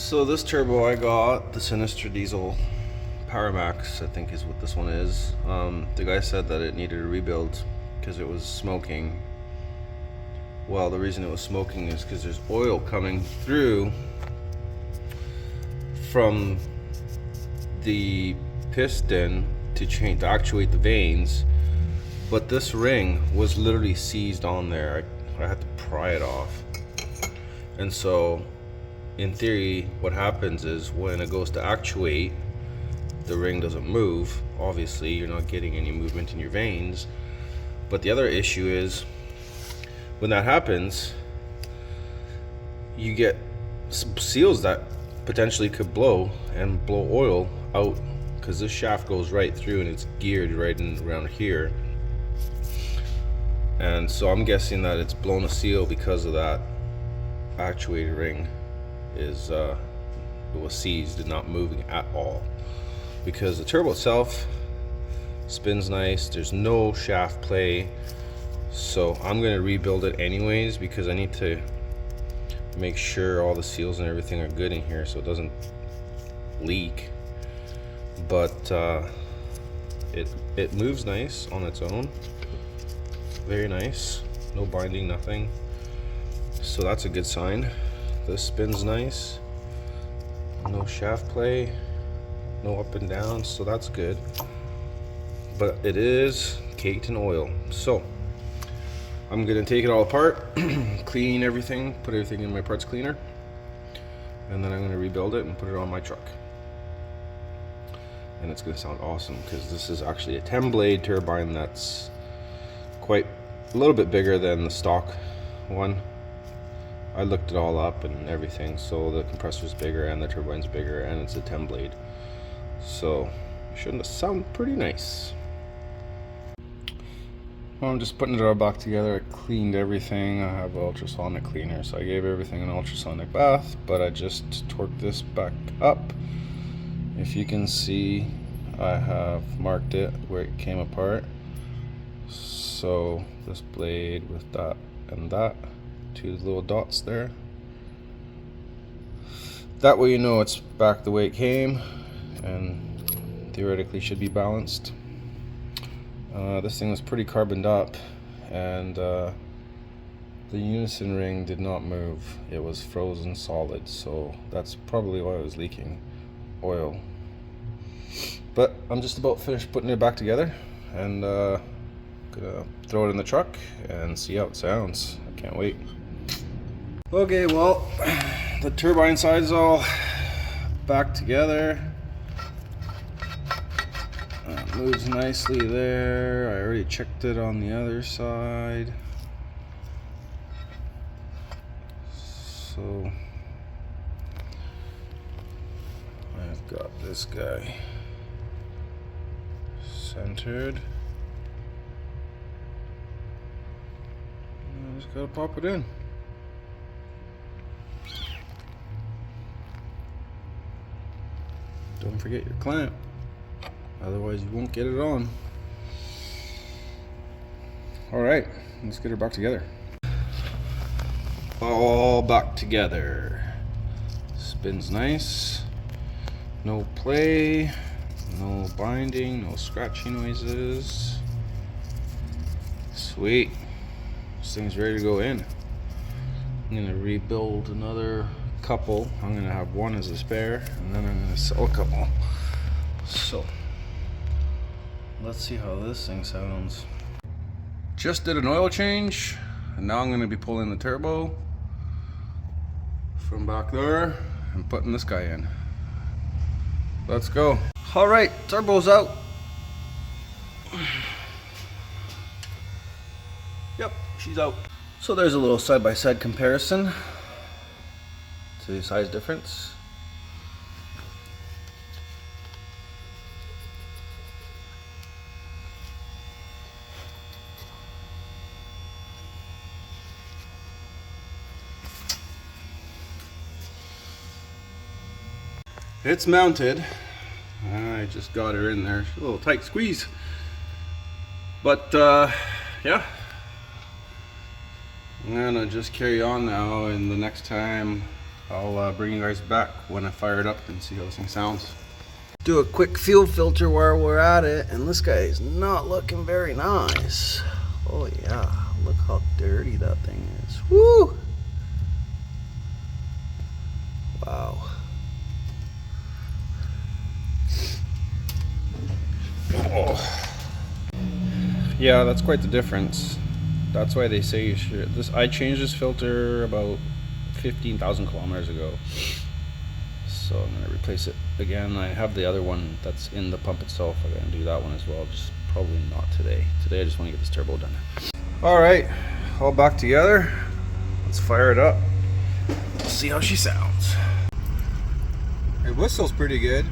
So this turbo I got, the Sinister Diesel Powermax, I think is what this one is. The guy said that it needed a rebuild because it was smoking. Well, the reason it was smoking is because there's oil coming through from the piston to actuate the vanes, but this ring was literally seized on there. I had to pry it off, and so in theory what happens is when it goes to actuate, the ring doesn't move. Obviously you're not getting any movement in your vanes, but the other issue is when that happens, you get some seals that potentially could blow and blow oil out, because this shaft goes right through and it's geared right in around here. And so I'm guessing that it's blown a seal because of that actuated ring is it was seized and not moving at all, because the turbo itself spins nice, there's no shaft play. So I'm going to rebuild it anyways, because I need to make sure all the seals and everything are good in here so it doesn't leak. But it moves nice on its own, very nice, no binding, nothing, so that's a good sign. This spins nice, no shaft play, no up and down, so that's good. But it is caked in oil, so I'm gonna take it all apart, clean everything, put everything in my parts cleaner, and then I'm gonna rebuild it and put it on my truck. And it's gonna sound awesome, because this is actually a 10 blade turbine that's quite a little bit bigger than the stock one. I looked it all up and everything, so the compressor's bigger and the turbine's bigger, and it's a 10 blade, so it should sound pretty nice. Well, I'm just putting it all back together. I cleaned everything. I have an ultrasonic cleaner, so I gave everything an ultrasonic bath, but I just torqued this back up. If you can see, I have marked it where it came apart. So this blade with that and that, two little dots there. That way you know it's back the way it came, and theoretically should be balanced. This thing was pretty carboned up, and the unison ring did not move. It was frozen solid, so that's probably why it was leaking oil. But I'm just about finished putting it back together, and gonna throw it in the truck and see how it sounds. I can't wait. Okay, well, the turbine side is all back together. It moves nicely there. I already checked it on the other side. So I've got this guy centered. I just gotta pop it in. Don't forget your clamp, otherwise you won't get it on. Alright, let's get her back together. All back together. Spins nice. No play, no binding, no scratchy noises. Sweet. This thing's ready to go in. I'm gonna rebuild another couple. I'm gonna have one as a spare, and then I'm gonna sell a couple. So let's see how this thing sounds. Just did an oil change, and now I'm gonna be pulling the turbo from back there and putting this guy in. Let's go. All right, turbo's out. Yep, she's out. So there's a little side-by-side comparison to the size difference. It's mounted. I just got her in there. She's a little tight squeeze. But yeah, I'm gonna just carry on now, and the next time I'll bring you guys back when I fire it up and see how this thing sounds. Do a quick fuel filter while we're at it, and this guy is not looking very nice. Oh yeah, look how dirty that thing is. Woo! Wow. Oh. Yeah, that's quite the difference. That's why they say you should. I changed this filter about 15,000 kilometers ago. So I'm gonna replace it again. I have the other one that's in the pump itself. I'm gonna do that one as well. Just probably not today. Today I just want to get this turbo done. All right, all back together. Let's fire it up. See how she sounds. It whistles pretty good.